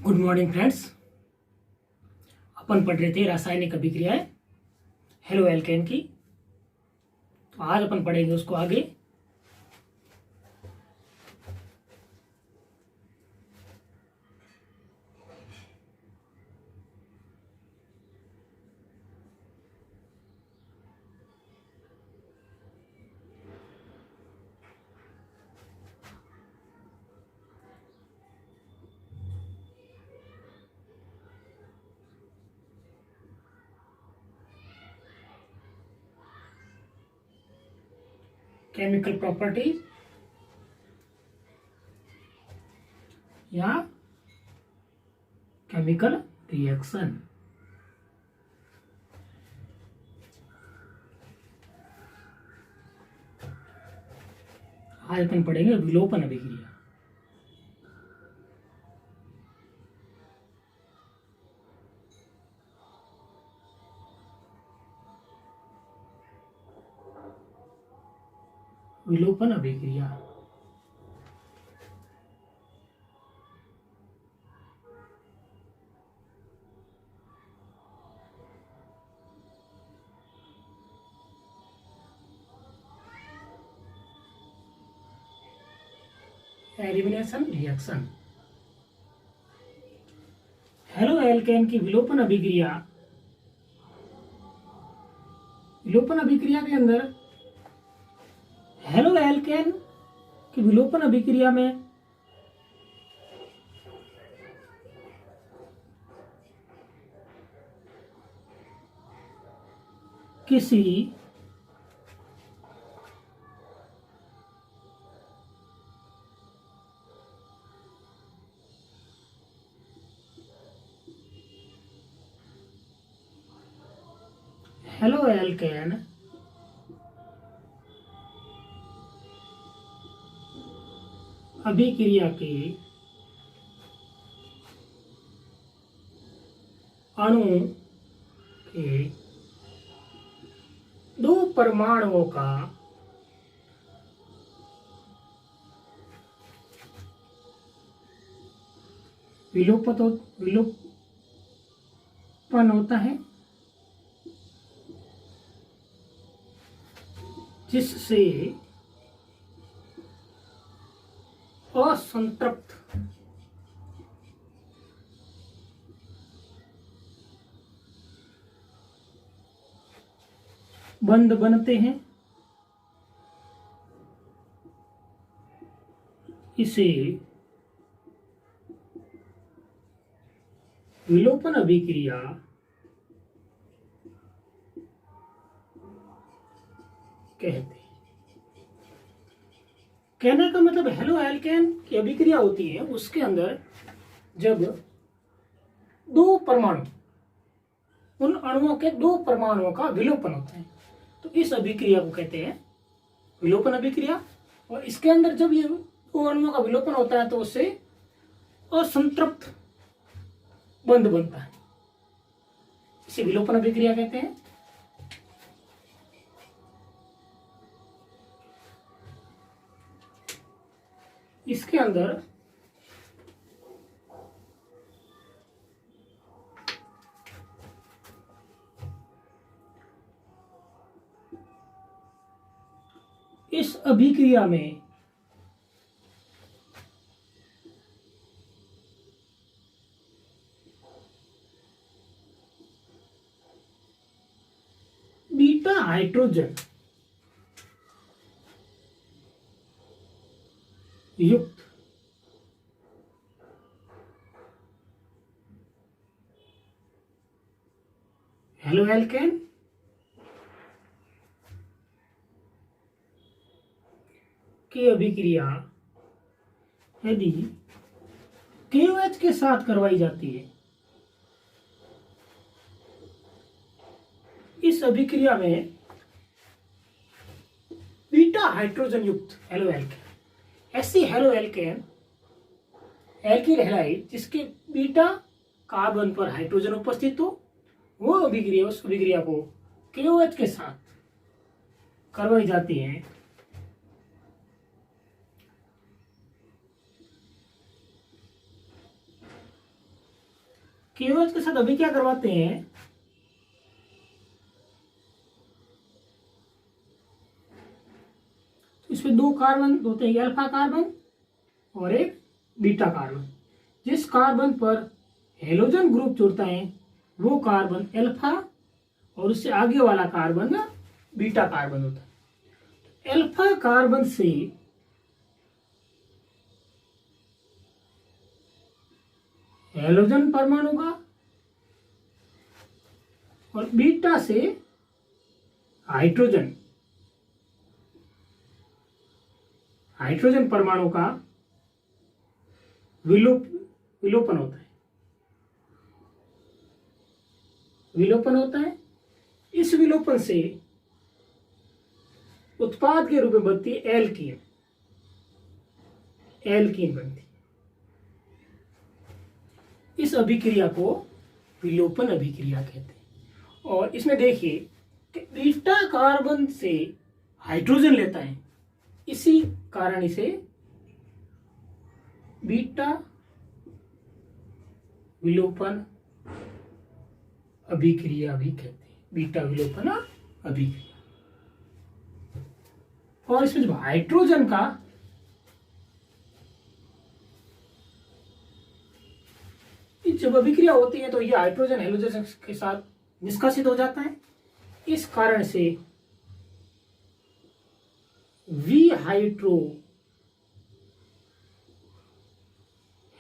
Good morning friends. अपन पढ़ रहे थे रासायनिक अभिक्रियाएं हेलो एल्केन की। तो आज अपन पढ़ेंगे उसको आगे। केमिकल प्रॉपर्टीज या केमिकल रिएक्शन। आज अपन पढ़ेंगे विलोपन अभिक्रिया। विलोपन अभिक्रिया एलिमिनेशन रिएक्शन। हेलो एल्केन की विलोपन अभिक्रिया के अंदर हेलो एल्केन की विलोपन अभिक्रिया में किसी हेलो एल्केन अभिक्रिया के अणु के दो परमाणुओं का विलोपन होता है, जिससे असंतृप्त बंध बनते हैं। इसे विलोपन अभिक्रिया कहते हैं। कहने का मतलब हेलो एल्केन की अभिक्रिया होती है, उसके अंदर जब दो परमाणु, उन अणुओं के दो परमाणुओं का विलोपन होता है, तो इस अभिक्रिया को कहते हैं विलोपन अभिक्रिया। और इसके अंदर जब ये दो अणुओं का विलोपन होता है तो उससे असंतृप्त बंध बनता है, इसे विलोपन अभिक्रिया कहते हैं। इसके अंदर इस अभिक्रिया में बीटा हाइड्रोजन युक्त हेलो एल्केन की अभिक्रिया यदि KOH के साथ करवाई जाती है, इस अभिक्रिया में बीटा हाइड्रोजन युक्त हेलो एल्केन, ऐसी हेलो एल्केन एल्किल हैलाइड जिसके बीटा कार्बन पर हाइड्रोजन उपस्थित हो, वो अभिक्रिया, उस अभिक्रिया को KOH के साथ करवाई जाती है। KOH के साथ अभी क्या करवाते हैं, तो इसमें 2 कार्बन होते हैं, अल्फा कार्बन और एक बीटा कार्बन। जिस कार्बन पर हेलोजन ग्रुप जुड़ता है वो कार्बन अल्फा और उससे आगे वाला कार्बन बीटा कार्बन होता है। अल्फा कार्बन से हेलोजन परमाणु का और बीटा से हाइड्रोजन परमाणु का विलोपन होता है। इस विलोपन से उत्पाद के रूप में बनती है एल्कीन बनती है। इस अभिक्रिया को विलोपन अभिक्रिया कहते हैं। और इसमें देखिए कि बीटा कार्बन से हाइड्रोजन लेता है, इसी कारण इसे बीटा विलोपन अभिक्रिया भी कहते हैं, बीटा विलोपन अभिक्रिया। और इसमें जब हाइड्रोजन का जब अभिक्रिया होती है तो ये हाइड्रोजन हेलोजन के साथ निष्कासित हो जाता है। इस कारण से विहाइड्रो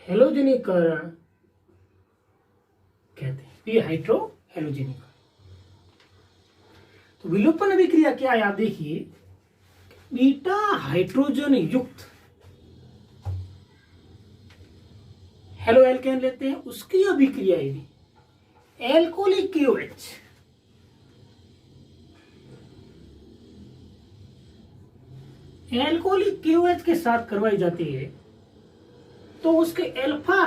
हेलोजनीकरण कहते हैं, विहाइड्रो हेलोजनीकरण। तो विलोपन अभिक्रिया क्या है, आप देखिए, बीटा हाइड्रोजन युक्त हेलो एल्केन लेते हैं, उसकी अभिक्रिया यदि एल्कोहलिक KOH के साथ करवाई जाती है तो उसके अल्फा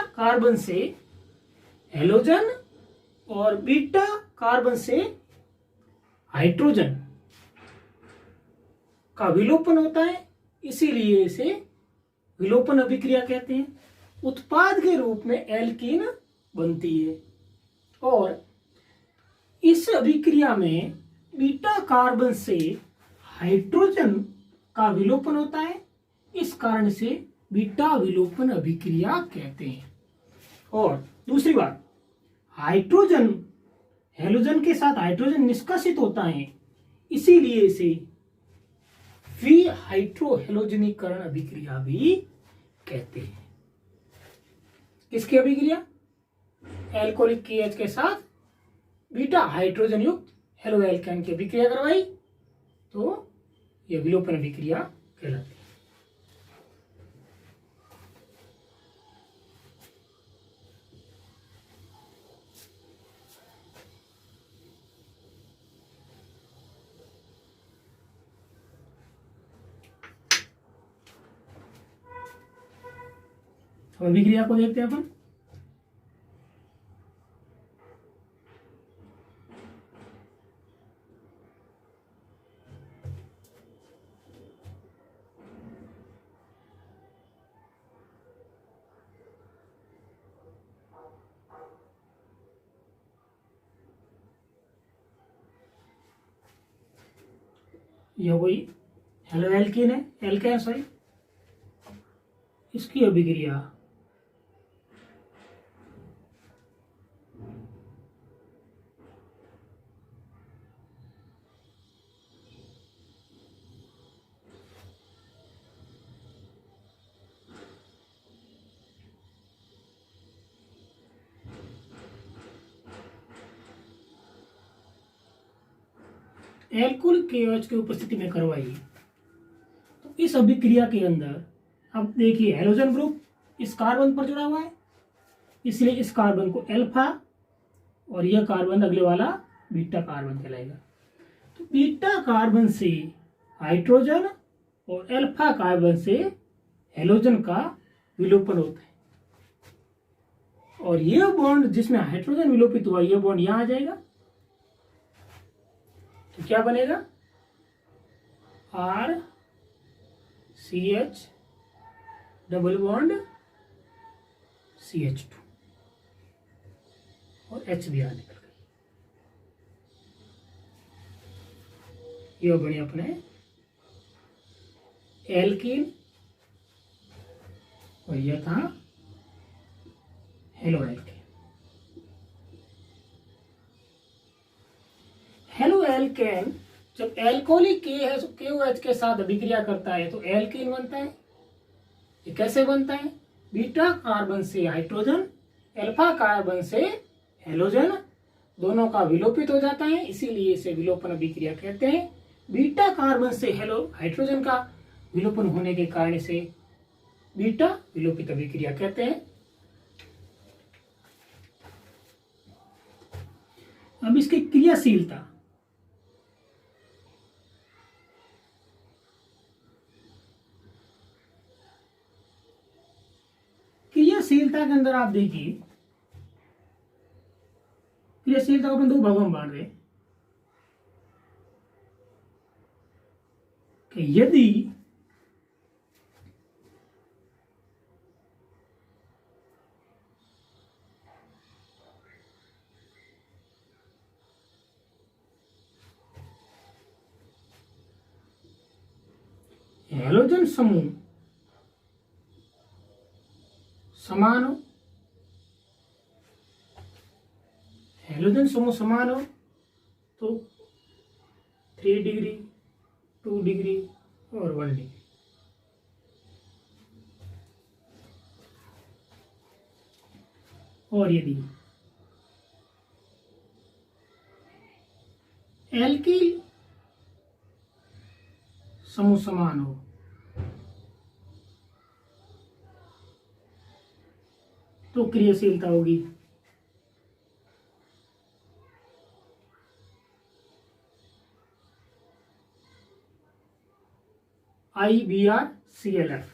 कार्बन से हेलोजन और बीटा कार्बन से हाइड्रोजन का विलोपन होता है, इसीलिए इसे विलोपन अभिक्रिया कहते हैं। उत्पाद के रूप में एल्कीन बनती है और इस अभिक्रिया में बीटा कार्बन से हाइड्रोजन का विलोपन होता है, इस कारण से बीटा विलोपन अभिक्रिया कहते हैं। और दूसरी बात, हाइड्रोजन हेलोजन के साथ हाइड्रोजन निष्कासित होता है, इसीलिए इसे विहाइड्रो हेलोजनीकरण अभिक्रिया भी कहते हैं। किसकी अभिक्रिया, एल्कोहलिक KH के साथ बीटा हाइड्रोजन युक्त हेलो एल्केन की अभिक्रिया करवाई तो यह विलोपन अभिक्रिया कहलाती है। अभिक्रिया को देखते हैं अपन। यह वही हेलो एल्कीन है, एल्केन सॉरी, इसकी अभिक्रिया एल्कोहलिक KOH की उपस्थिति में करवाई तो इस अभिक्रिया के अंदर अब देखिए हेलोजन ग्रुप इस कार्बन पर जुड़ा हुआ है, इसलिए इस कार्बन को अल्फा और यह कार्बन अगले वाला बीटा कार्बन कहलाएगा। तो बीटा कार्बन से हाइड्रोजन और अल्फा कार्बन से हेलोजन का विलोपन होता है और यह बॉन्ड जिसमें हाइड्रोजन विलोपित हुआ यह बॉन्ड यहां आ जाएगा तो क्या बनेगा, RCH डबल बॉन्ड CH2। और HBr निकल गई। ये बने अपने एल्कीन और यह था हेलो एल्केन। हेलो एल्केन जब एल्कोहलिक KOH के साथ अभिक्रिया करता है तो एल्कीन बनता है। ये कैसे बनता है? बीटा कार्बन से हाइड्रोजन, अल्फा कार्बन से हेलोजन दोनों का विलोपित हो जाता है, इसीलिए इसे विलोपन अभिक्रिया कहते हैं। बीटा कार्बन से हाइड्रोजन का विलोपन होने के कारण इसे बीटा विलोपित अभिक्रिया कहते हैं। अब इसकी क्रियाशीलता, क्रियाशीलता के अंदर आप देखिए, क्रियाशीलता को अपन दो भागों में बांट रहे कि यदि हैलोजन समूह समान हो, हैलोजन समूह समान हो तो 3 डिग्री, 2 डिग्री और 1 डिग्री। और यदि एल्किल समूह समान हो तो क्रियाशीलता होगी IBrClF।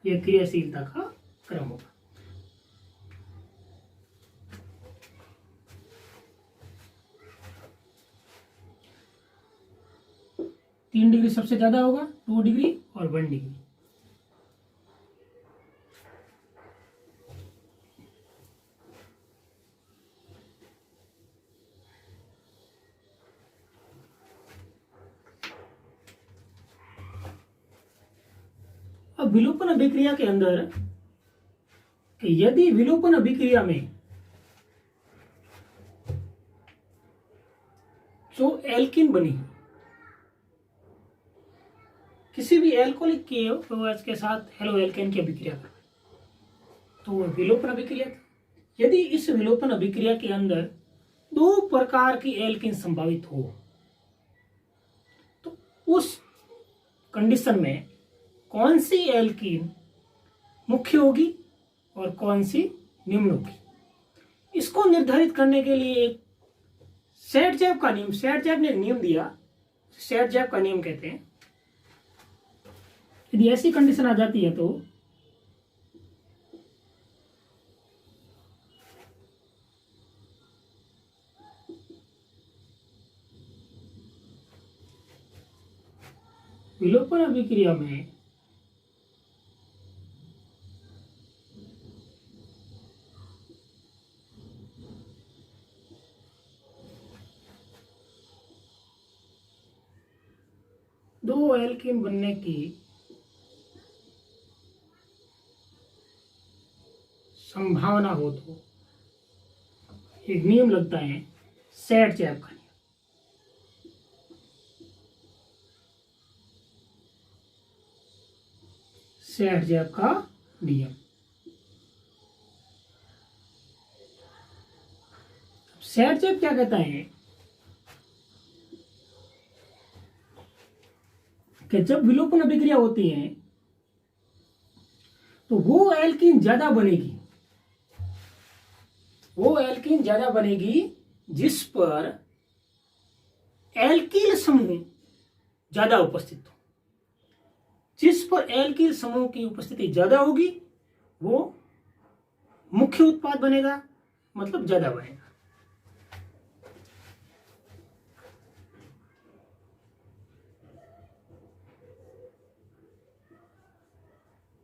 यह क्रियाशीलता का क्रम होगा। तीन डिग्री सबसे ज्यादा होगा, 2 डिग्री और 1 डिग्री। अब विलोपन अभिक्रिया के अंदर कि यदि विलोपन अभिक्रिया में जो एल्किन बनी किसी भी एल्कोहलिक KOH के साथ हेलो एल्केन की अभिक्रिया कर तो वह विलोपन अभिक्रिया था। यदि इस विलोपन अभिक्रिया के अंदर 2 प्रकार की एल्किन संभावित हो तो उस कंडीशन में कौन सी एल्कीन मुख्य होगी और कौन सी निम्न होगी, इसको निर्धारित करने के लिए एक सेट-जैव का नियम, सेट-जैव ने नियम दिया, सेट-जैव का नियम कहते हैं। यदि ऐसी कंडीशन आ जाती है तो विलोपन अभिक्रिया में दो एल्कीन बनने की संभावना हो तो एक नियम लगता है सेट-जैव का नियम। सेट-जैव का नियम सेट-जैव क्या कहता है कि जब विलोपन अभिक्रिया होती है तो वो एल्कीन ज्यादा बनेगी, वो एल्कीन ज्यादा बनेगी जिस पर एल्किल समूह ज्यादा उपस्थित हो। जिस पर एल्किल समूह की उपस्थिति ज्यादा होगी वो मुख्य उत्पाद बनेगा, मतलब ज्यादा बनेगा।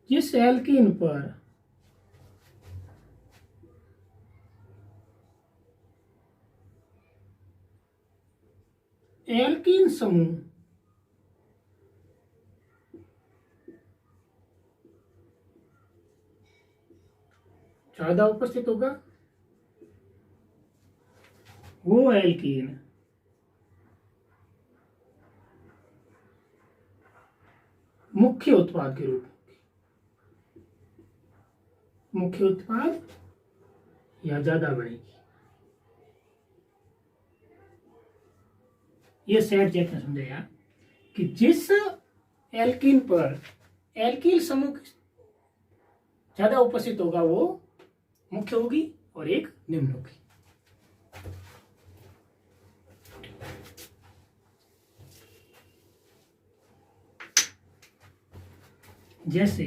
जिस एल्कीन पर एल्कीन समूह ज्यादा उपस्थित होगा वो एल्कीन मुख्य उत्पाद के रूप में, मुख्य उत्पाद या ज्यादा बनेगी। ये सेट जैक ने समझाया कि जिस एल्कीन पर एल्कील समूह ज्यादा उपस्थित होगा वो मुख्य होगी और एक निम्न होगी। जैसे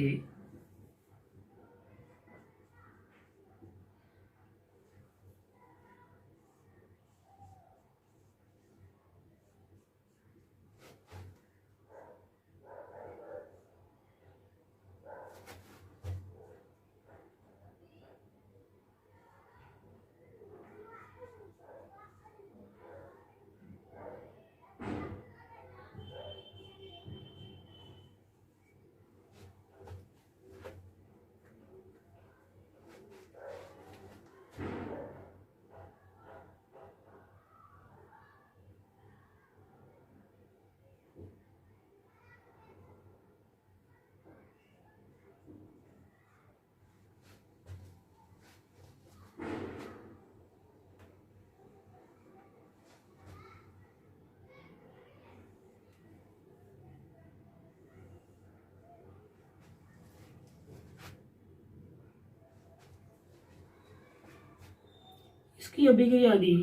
इसकी अभिक्रिया दी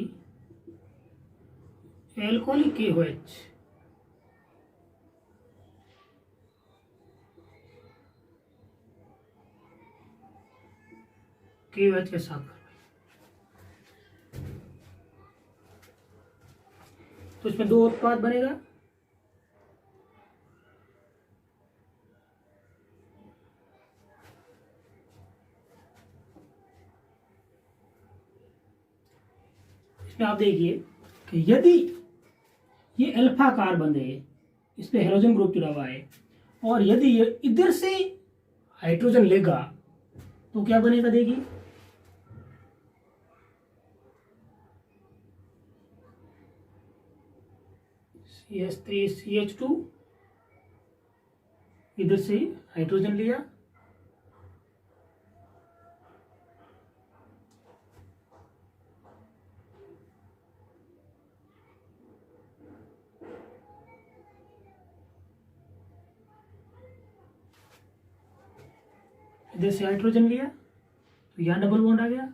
एल्कोहलिक KOH KOH के साथ तो इसमें दो उत्पाद बनेगा। इसमें आप देखिए कि यदि ये अल्फा कार्बन है, इस पे हेलोजन ग्रुप जुड़ा हुआ है, और यदि ये इधर से हाइड्रोजन लेगा तो क्या बनेगा देखिए, CH3CH2 इधर से हाइड्रोजन लिया, इधर से हाइड्रोजन लिया तो यहाँ डबल बॉन्ड आ गया।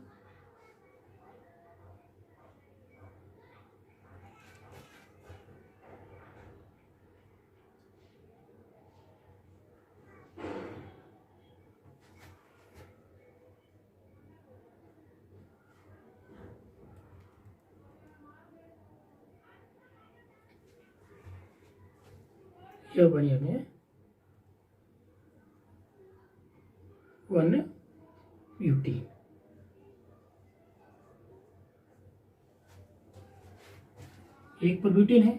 यह बनी हमें 1-ब्यूटीन। एक पर ब्यूटीन है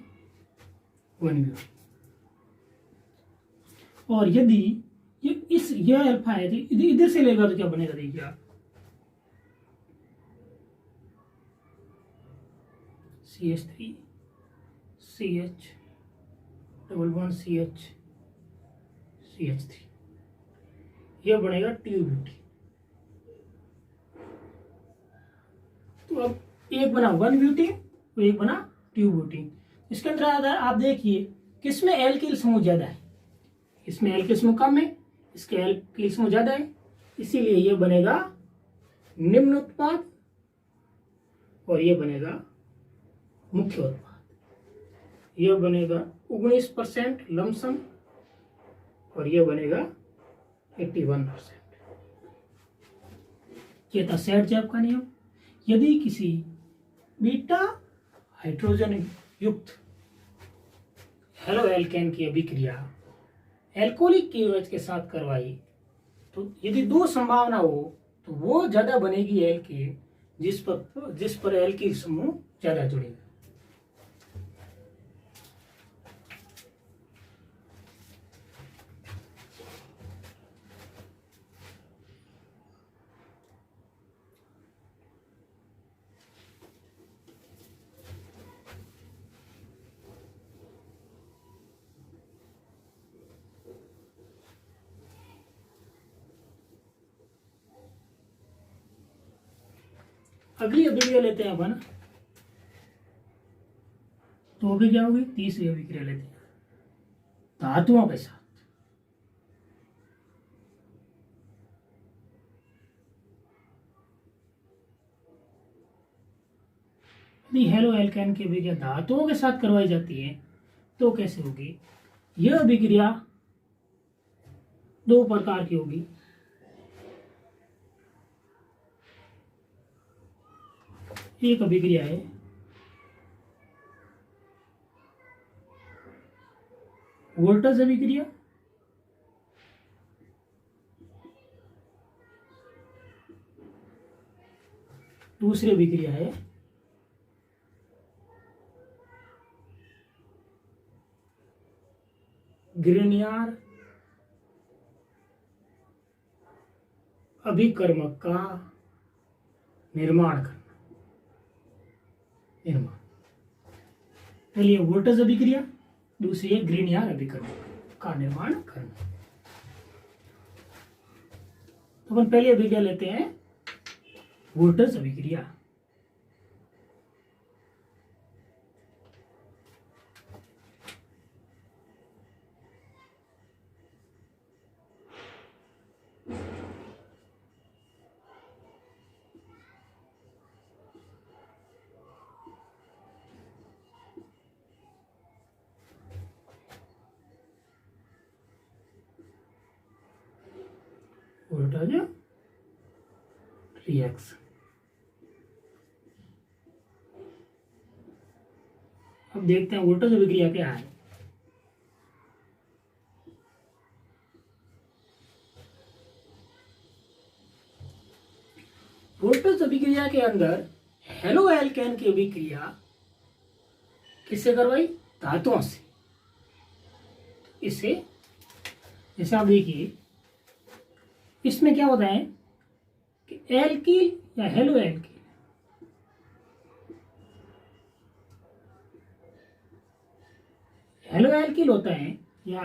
1-ब्यूटीन। और यदि यह अल्फा है तो इधर से लेगा तो क्या बनेगा देखिए आप, CH3 CH double bond CH CH3, यह बनेगा 2-ब्यूटीन। तो अब एक बना 1-ब्यूटीन और एक बना 2-ब्यूटीन। इसके अंदर आप देखिए किसमें एल्किल समूह ज्यादा है, इसमें एल्किल समूह कम है, इसके एल्किल समूह ज्यादा है, इसीलिए यह बनेगा निम्न उत्पाद और यह बनेगा मुख्य उत्पाद। यह बनेगा 19% लमसम और यह बनेगा 81%। ये था सेट-जैप का नियम। यदि किसी बीटा हाइड्रोजन युक्त हेलो एल्केन की अभिक्रिया एल्कोहलिक KOH के साथ करवाई तो यदि दो संभावना हो तो वो ज्यादा बनेगी एल्केन जिस पर एल्किल समूह ज्यादा जुड़ेगा। अगली अभिक्रिया लेते हैं अपन, तो अभी क्या होगी, तीसरी अभिक्रिया लेते हैं धातुओं के साथ। यदि हेलो एल्केन की अभिक्रिया धातुओं के साथ करवाई जाती है तो कैसे होगी? यह अभिक्रिया दो प्रकार की होगी। एक अभिक्रिया है वोल्टेज अभिक्रिया, दूसरी अभिक्रिया है ग्रेनियर अभिकर्मक का निर्माण करना। पहली है वोल्टेज अभिक्रिया, दूसरी है ग्रेनियर अभिकर्मक का निर्माण करना। तो अपन पहली अभिक्रिया लेते हैं वोल्टेज अभिक्रिया। Voltage reaction. अब देखते हैं वोल्टेज अभिक्रिया क्या है। वोल्टेज अभिक्रिया के अंदर हेलो एल्केन की अभिक्रिया किससे करवाई? धातुओं से। इससे जैसे आप देखिए इसमें क्या होता है कि एल्किल या हेलो एल्किल, हेलो एल्किल होता है या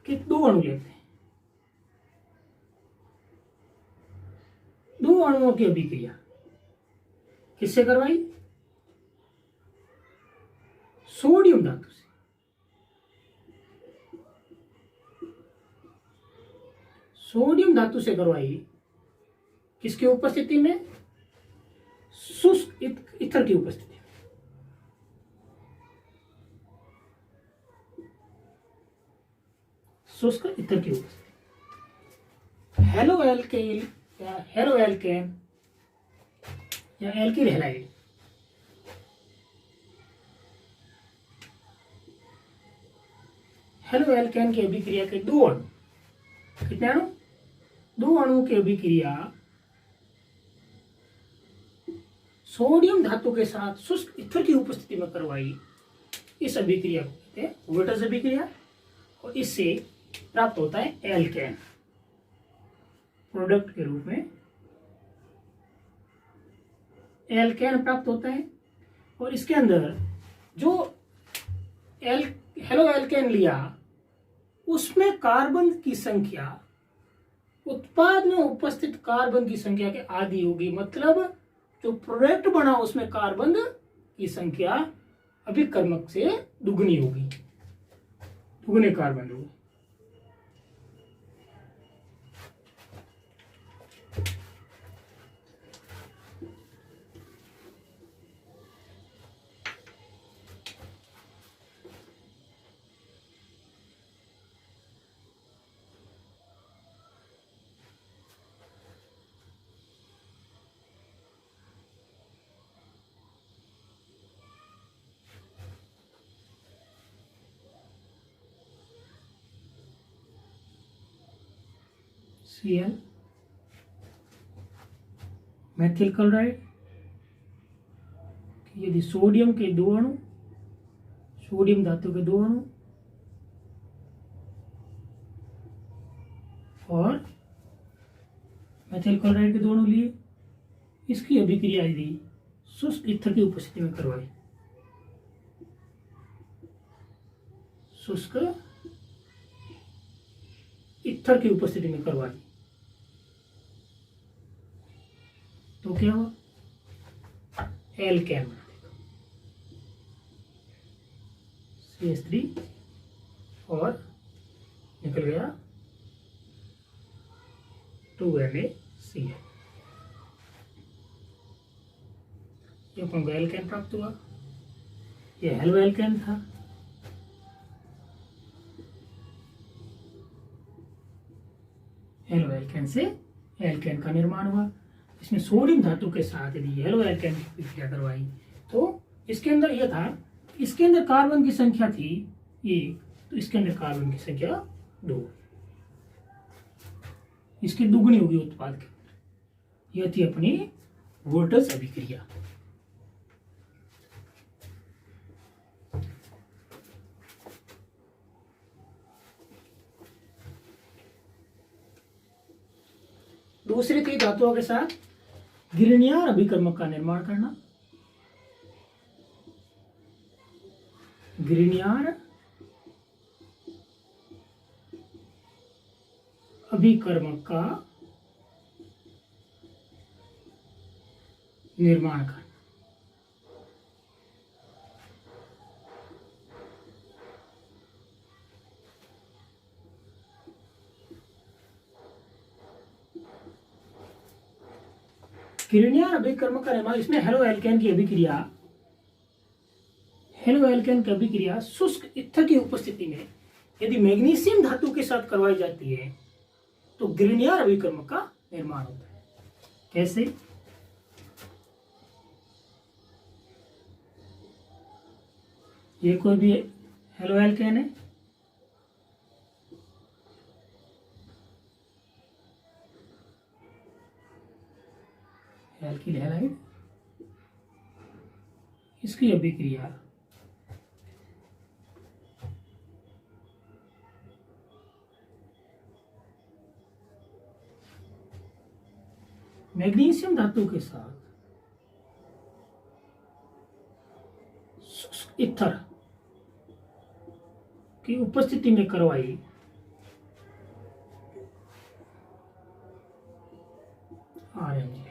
कि दो अणु लेते हैं, दो अणुओं की अभिक्रिया किससे करवाई? सोडियम धातु से। सोडियम धातु से करवाई, किसकी उपस्थिति में? शुष्क ईथर की उपस्थिति में। शुष्क ईथर की उपस्थिति। हेलो एल्केन या हेलो एल्केन या एल्किल हैलाइड, हेलो एल्केन की अभिक्रिया के दो अणु, कितने अणु? दो अणुओं की अभिक्रिया सोडियम धातु के साथ शुष्क ईथर की उपस्थिति में करवाई, इस अभिक्रिया को कहते हैं वोल्टेज अभिक्रिया। और इससे प्राप्त होता है एल्केन, प्रोडक्ट के रूप में एल्केन प्राप्त होता है। और इसके अंदर जो हेलो एल्केन लिया उसमें कार्बन की संख्या उत्पाद में उपस्थित कार्बन की संख्या के आधी होगी। मतलब जो प्रोडक्ट बना उसमें कार्बन की संख्या अभिकर्मक से दुगनी होगी, दुगने कार्बन होगी। Cl मेथिल क्लोराइड, यदि सोडियम के दो अणु, सोडियम धातु के दो अणु और मेथिल क्लोराइड के दो अणु लिए, इसकी अभिक्रिया यदि शुष्क ईथर की उपस्थिति में करवाई, शुष्क ईथर की उपस्थिति में करवाई, तो क्या हुआ, एल्केन बना देगा, CH3 और निकल गया 2NaCl। ये अपन को एल्केन प्राप्त हुआ। ये हेलो एल्केन था। हेलो एल्केन से एल्केन का निर्माण हुआ। इसमें सोडियम धातु के साथ यदि हेलो एल्केन की प्रतिक्रिया करवाई तो इसके अंदर यह था, इसके अंदर कार्बन की संख्या थी 1, तो इसके अंदर कार्बन की संख्या 2, इसकी दुगनी होगी उत्पाद के अंदर। यह थी अपनी वोल्टज अभिक्रिया। दूसरी थी धातुओं के साथ गिरनियार अभिकर्मक का निर्माण करना। गिरनियार अभिकर्मक का निर्माण करना। गिरनियार अभिकर्मक का निर्माण, इसमें हेलो एल्केन की अभिक्रिया, हेलो एल्केन की अभिक्रिया शुष्क ईथर की उपस्थिति में यदि मैग्नीशियम धातु के साथ करवाई जाती है तो गिरनियार अभिकर्मक का निर्माण होता है। कैसे? ये कोई भी हेलो एल्केन है, एल्किल हैलाइड, इसकी अभिक्रिया मैग्नीशियम धातु के साथ ईथर की उपस्थिति में करवाई RMgX।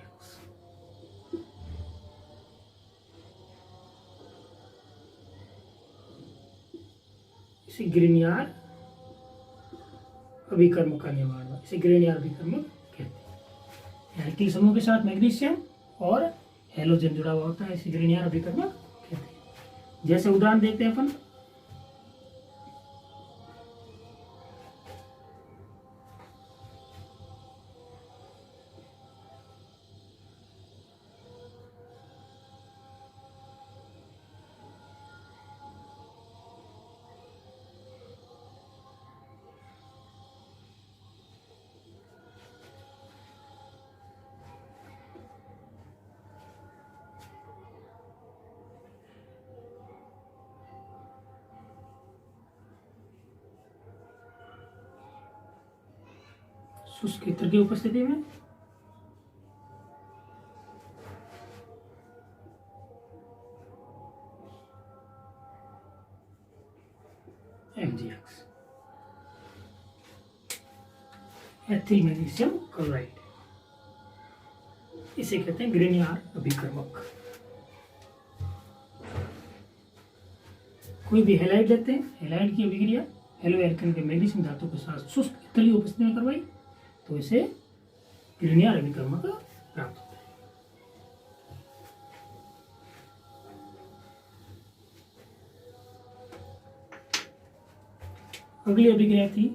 इसे गिरनियार अभिकर्मक का निर्माण हुआ। इसे गिरनियार अभिकर्मक कहते हैं। एल्किल समूह के साथ मैग्नीशियम और हेलोजन जुड़ा हुआ होता है, इसे गिरनियार अभिकर्मक कहते हैं। जैसे उदाहरण देखते हैं अपन, शुष्क ईथर की उपस्थिति में MgX, एथिल मैग्नीशियम क्लोराइड, इसे कहते हैं गिरनियार अभिकर्मक। कोई भी हैलाइड लेते हैं, हैलाइड की अभिक्रिया हेलो एल्केन के मैग्नीशियम धातु के साथ शुष्क ईथर की उपस्थिति में करवाई तो इसे गिरनियार अभिकर्मक प्राप्त होता है। अगली अभिक्रिया थी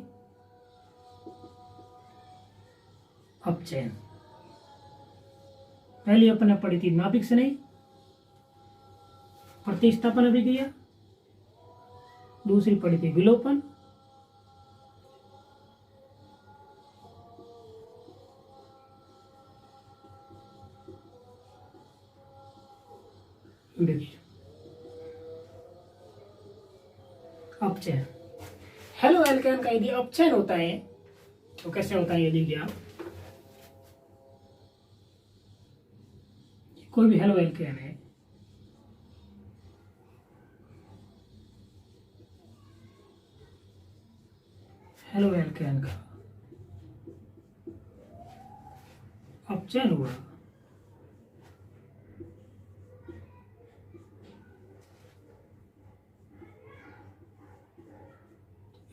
अपचयन। पहली अपन ने पढ़ी थी नाभिक से नहीं, प्रतिस्थापन अभिक्रिया। दूसरी पढ़ी थी विलोपन। अपचयन, हेलो एल्केन का यदि अपचयन होता है तो कैसे होता है? यदि क्या कोई भी हेलो एल्केन है, हेलो एल्केन का अपचयन हुआ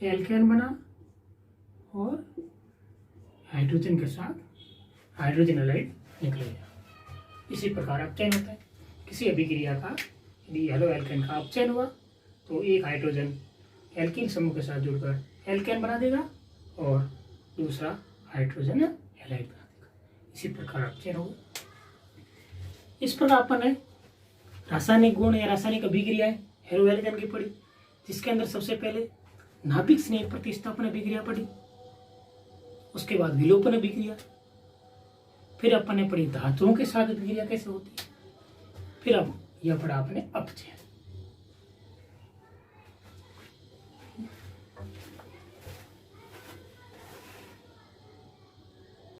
एल्केन बना और हाइड्रोजन के साथ हाइड्रोजन हैलाइड निकल गया। इसी प्रकार अपचयन होता है। किसी अभिक्रिया का यदि हेलो एल्केन का अपचयन हुआ तो एक हाइड्रोजन एल्कीन समूह के साथ जुड़कर एल्केन बना देगा और दूसरा हाइड्रोजन हैलाइड बना देगा। इसी प्रकार अपचयन होगा। इस प्रकार अपन ने रासायनिक गुण या रासायनिक अभिक्रियाएं हेलो एल्केन की पढ़ी, जिसके अंदर सबसे पहले नाभिक स्नेह प्रतिस्थापन अभिक्रिया पढ़ी, उसके बाद विलोपन अभिक्रिया, फिर अपन ने पढ़ी धातुओं के साथ अभिक्रिया कैसे होती है, फिर अब यह पढ़ा आपने अपचयन।